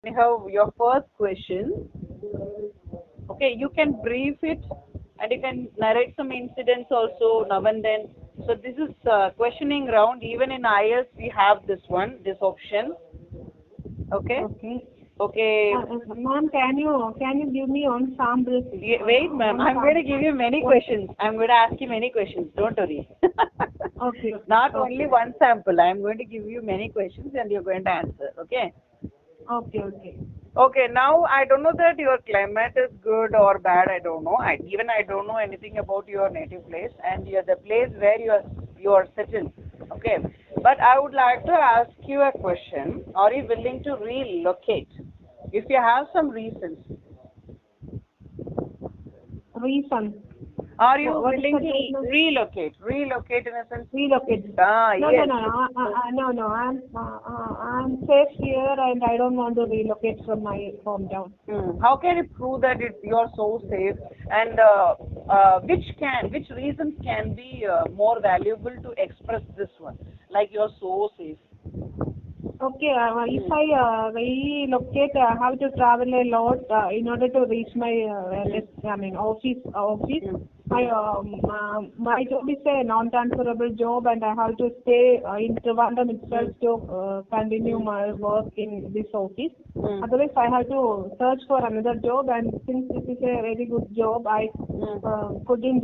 Anyhow, your first question. Okay, you can brief it and you can narrate some incidents also now and then. So this is questioning round. Even in IELTS, we have this option. Okay. Okay. Okay. Ma'am, can you give me one sample? Wait, ma'am. I'm going to give you many questions. I'm going to ask you many questions. Don't worry. Okay. Not only one sample. I'm going to give you many questions and you're going to answer. Okay. Okay. Okay. Okay, now I don't know that your climate is good or bad. I don't know. I don't know anything about your native place and the place where you are settled. Okay, but I would like to ask you a question. Are you willing to relocate? If you have some reasons, Reason. are you What is willing the date, to ma'am? relocate? Relocate in a sense. Relocate. No, Yes. no. I'm safe here, and I don't want to relocate from my hometown. How can you prove that you're so safe? And which reasons can be more valuable to express this one? Like you're so safe. Okay, if I relocate, I have to travel a lot in order to reach my office. My job is a non-transferable job, and I have to stay in Trivandrum itself to continue my work in this office. Otherwise, I have to search for another job, and since this is a very good job, I couldn't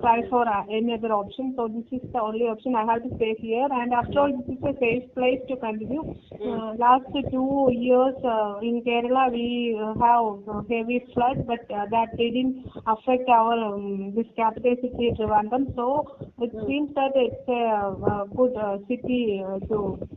try for any other option. So this is the only option. I have to stay here, and after all, this is a safe place to continue. Last 2 years in Kerala, we have heavy flood, but that didn't affect our this capital city Trivandrum. So it seems that it's a good city to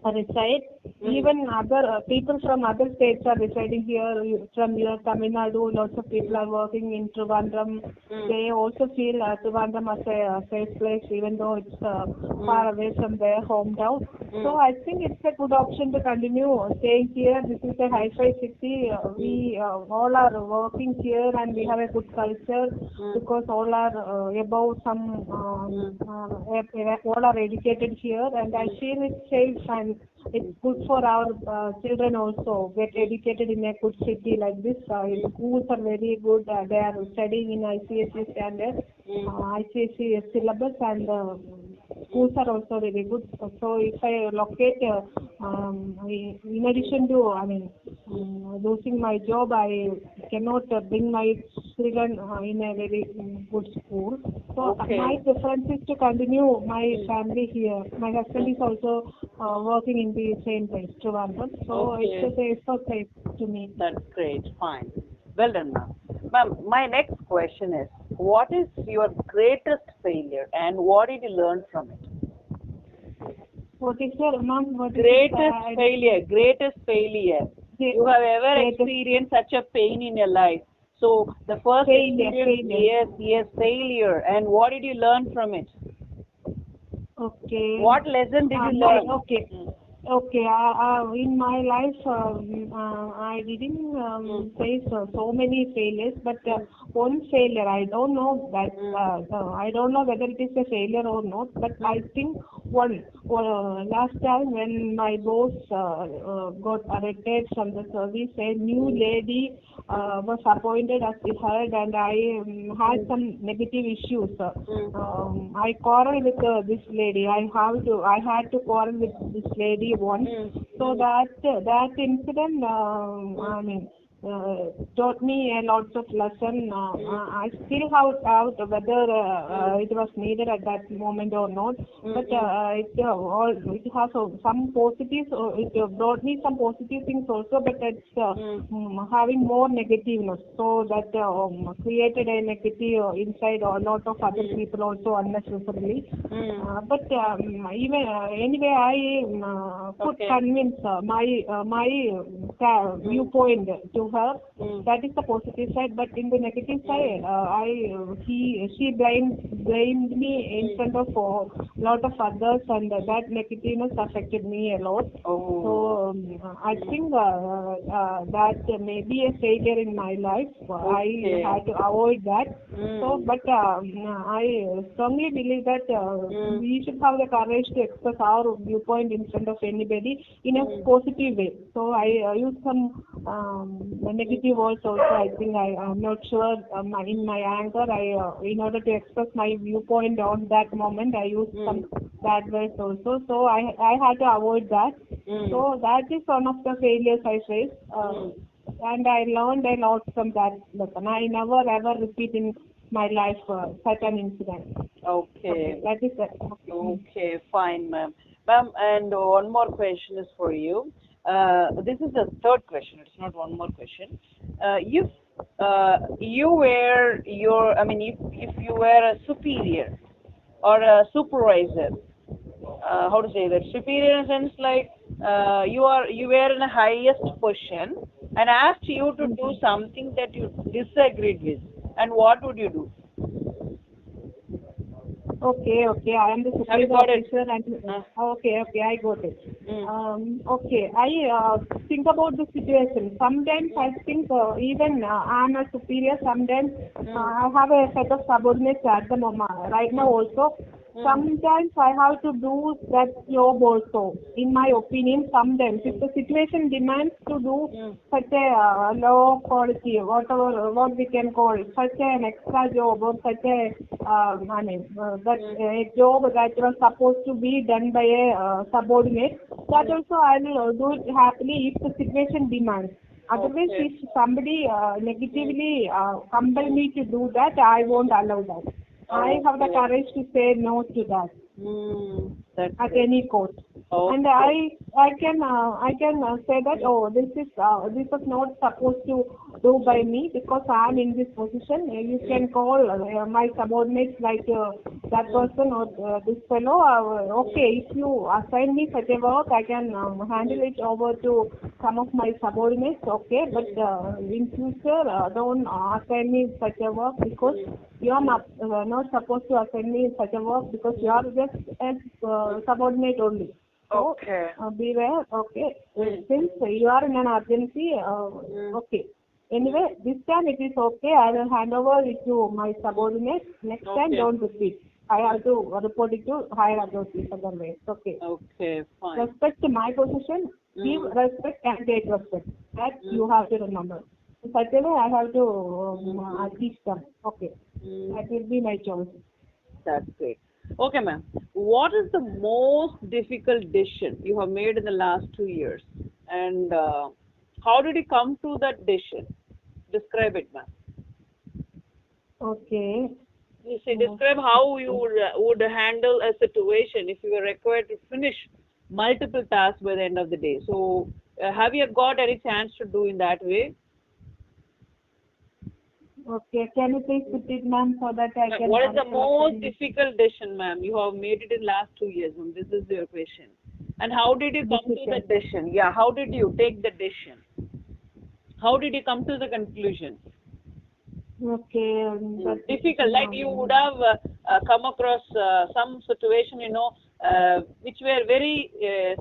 reside. Even other people from other states are residing here. From here, Tamil Nadu, lots of people are working in Trivandrum. They also feel Trivandrum as a safe place, even though it's far away from their hometown. So I think it's a good option to continue staying here. This is a hi-fi city. We all are working here, and we have a good culture because all are above some, all are educated here, and I feel it's safe and it's good for our children also get educated in a good city like this. Schools are very good. They are studying in ICSE standard, ICSE syllabus, and schools are also very good. So if I locate, in addition to, losing my job, I cannot bring my children in a very good school. So my preference is to continue my family here. My husband is also working in the same place, Trivandrum. So it's a safer place to me. That's great. Fine. Well done, ma'am. Ma'am, my next question is, what is your greatest failure and what did you learn from it? What is your, ma'am? Greatest failure. You have ever experienced such a pain in your life. So the first experience, yes, failure. And what did you learn from it? Okay. What lesson did you learn? Okay. In my life, I didn't face so many failures, but one failure, I don't know that. I don't know whether it is a failure or not, but I think one. Last time when my boss got retired from the service, a new lady was appointed as the head, and I had some negative issues. I quarreled with this lady. I had to quarrel with this lady once. So that incident, taught me a lot of lesson. I still have doubt whether it was needed at that moment or not. But it has some positives. It brought me some positive things also. But it's having more negativeness. So that created a negative inside a lot of other people also unnecessarily. But even anyway, I could convince my viewpoint to her. That is the positive side. But in the negative side, she blamed me in front of a lot of others, and that negativeness affected me a lot. So I think that may be a failure in my life. I had to avoid that. So, but I strongly believe that we should have the courage to express our viewpoint in front of anybody in a positive way. So I use some negative words also. I think I'm not sure in my anger. In order to express my viewpoint on that moment, I used some bad words also. So I had to avoid that. So that is one of the failures I faced. And I learned a lot from that lesson. I never ever repeat in my life such an incident. Okay. That is it. Okay, fine, ma'am. Ma'am, and one more question is for you. This is the third question. It's not one more question. If you were if you were a superior or a supervisor, how to say that? Superior in a sense like you were in a highest position and asked you to do something that you disagreed with, and what would you do? Okay, I am the Have you supervisor got it? officer and okay, I got it. Okay, I think about the situation. Sometimes I think even I am a superior. Sometimes I have a set of subordinates at the moment. Right now also, sometimes I have to do that job also. In my opinion, sometimes if the situation demands to do such a low quality, what we can call such an extra job or such a a job that was supposed to be done by a subordinate, that also I will do it happily if the situation demands. Otherwise, if somebody negatively compel me to do that, I won't allow that. I have the courage to say no to that at any cost. And I can say that this was not supposed to do by me because I am in this position. You can call my subordinates like that person or this fellow. Okay, if you assign me such a work, I can handle it over to some of my subordinates. Okay, but in future don't assign me such a work because you are not supposed to assign me such a work because you are just a subordinate only. So, beware, okay. Since you are in an urgency, okay. Anyway, this time it is okay. I will hand over it to my subordinates. Next time, don't repeat. I have to report it to higher authorities otherwise. Okay. Okay, fine. Respect my position. Give respect and take respect. That you have to remember. In such a way, I have to teach them. Okay. That will be my choice. That's great. Okay, ma'am. What is the most difficult decision you have made in the last 2 years? And how did you come to that decision? Describe it, ma'am. Okay. You see, describe how you would handle a situation if you were required to finish multiple tasks by the end of the day. So, have you got any chance to do in that way? Okay, can you please repeat, ma'am, so that I can... What is the most difficult decision, ma'am? You have made it in last 2 years, ma'am. This is your question. And how did you come to the decision? Yeah, how did you take the decision? How did you come to the conclusion? Okay. Difficult, like you would have come across some situation, which were very,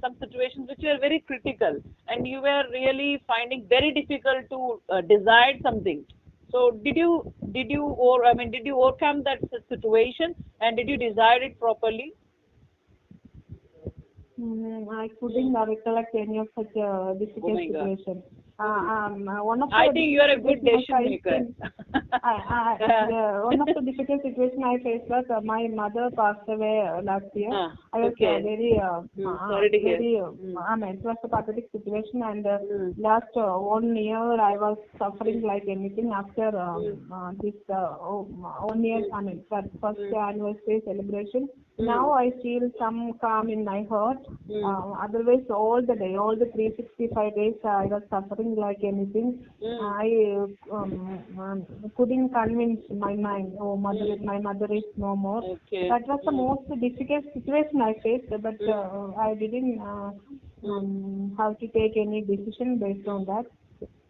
some situations which were very critical, and you were really finding very difficult to decide something. So did you overcome that situation, and did you decide it properly? I couldn't recollect any of such a difficult situation. One of the I think you are a good decision maker. One of the difficult situations I faced was my mother passed away last year. I was very sorry to hear. It was a pathetic situation, and last 1 year I was suffering like anything after this 1 year. That first anniversary celebration. Now I feel some calm in my heart. Otherwise, all the 365 days I was suffering like anything. I couldn't convince my mind. My mother is no more. Okay. That was the most difficult situation I faced, but I didn't have to take any decision based on that.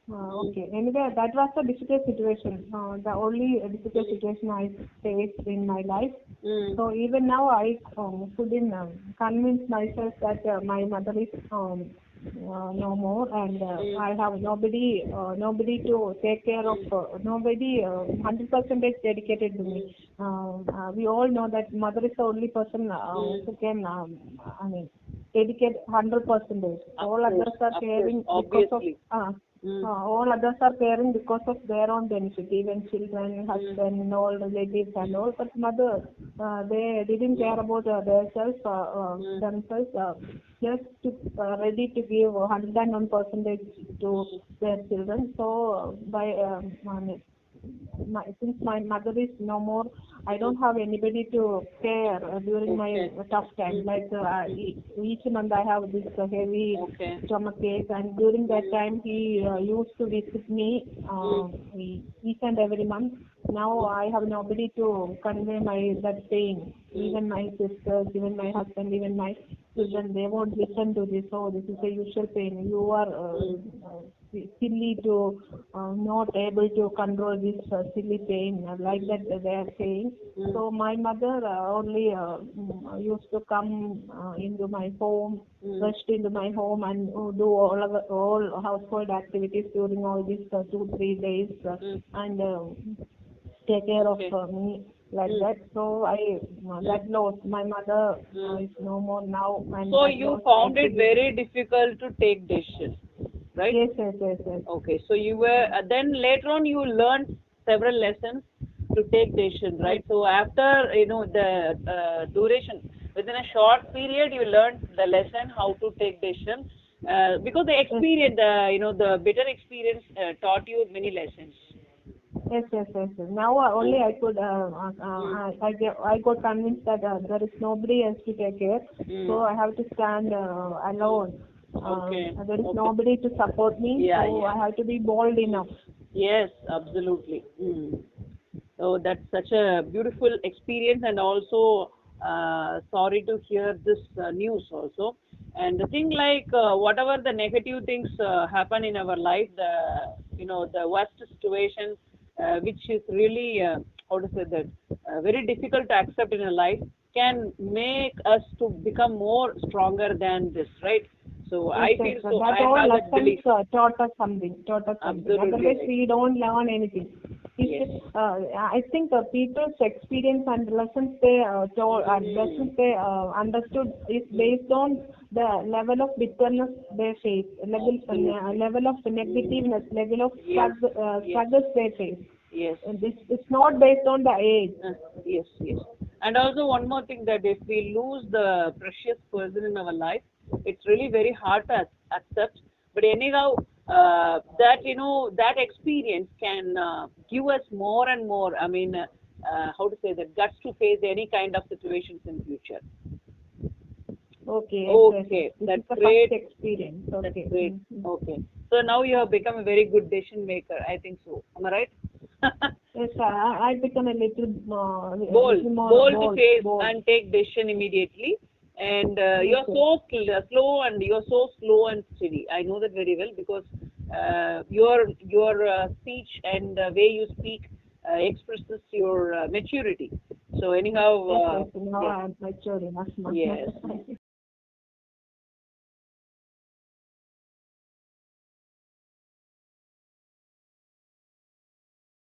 Okay. Anyway, that was a difficult situation. The only difficult situation I faced in my life. So even now, I couldn't convince myself that my mother is no more, and I have nobody to take care of. Nobody 100% dedicated to me. We all know that mother is the only person who can, I mean, dedicate 100%. All others are caring because of. All others are caring because of their own benefit, even children, husband, and all relatives and all. But mother, they didn't care about themselves, just ready to give 101% to their children. So since my mother is no more, I don't have anybody to care during my tough time. Like each month I have this heavy stomach ache, and during that time he used to visit me each and every month. Now I have nobody to convey that pain. Even my sisters, even my husband, even my children, they won't listen to this. Oh, this is a usual pain. You are silly to not able to control this silly pain, like that they are saying. So my mother only used to come into my home, rushed into my home, and do all household activities during all these 2-3 days, and take care of me like that. So that loss, my mother is no more now. And so you found it very difficult to take decisions, right? Yes. Okay, so you were then later on you learned several lessons to take decisions, right? So after the duration, within a short period, you learned the lesson how to take decisions because the experience, the bitter experience taught you many lessons. Yes. Now only I could. I got convinced that there is nobody else to take care, so I have to stand alone. There is nobody to support me, so I have to be bold enough. Yes, absolutely. So that's such a beautiful experience, and also sorry to hear this news also. And the thing like whatever the negative things happen in our life, the worst situation, which is really how to say that very difficult to accept in a life, can make us to become more stronger than this, right? So Yes, I feel so. that I all have that belief. lessons taught us something. Absolutely Otherwise, right. we don't learn anything. Yes. I think people's experience and lessons they understood is based on the level of bitterness they face, level of negativeness, level of struggles they face. Yes. And it's not based on the age. Yes. And also one more thing, that if we lose the precious person in our life, it's really very hard to accept. But anyhow, that experience can give us more and more. I mean, how to say that, guts to face any kind of situations in future. Okay, that's great. great. First experience. Okay. That's great. Okay. So now you have become a very good decision maker. I think so. Am I right? Yes, I become a little bold to face bold. and take decision immediately. And Yes, slow, and you're so slow and steady. I know that very well, because your speech and the way you speak expresses your maturity. So anyhow, Yes, now I'm mature enough. yes.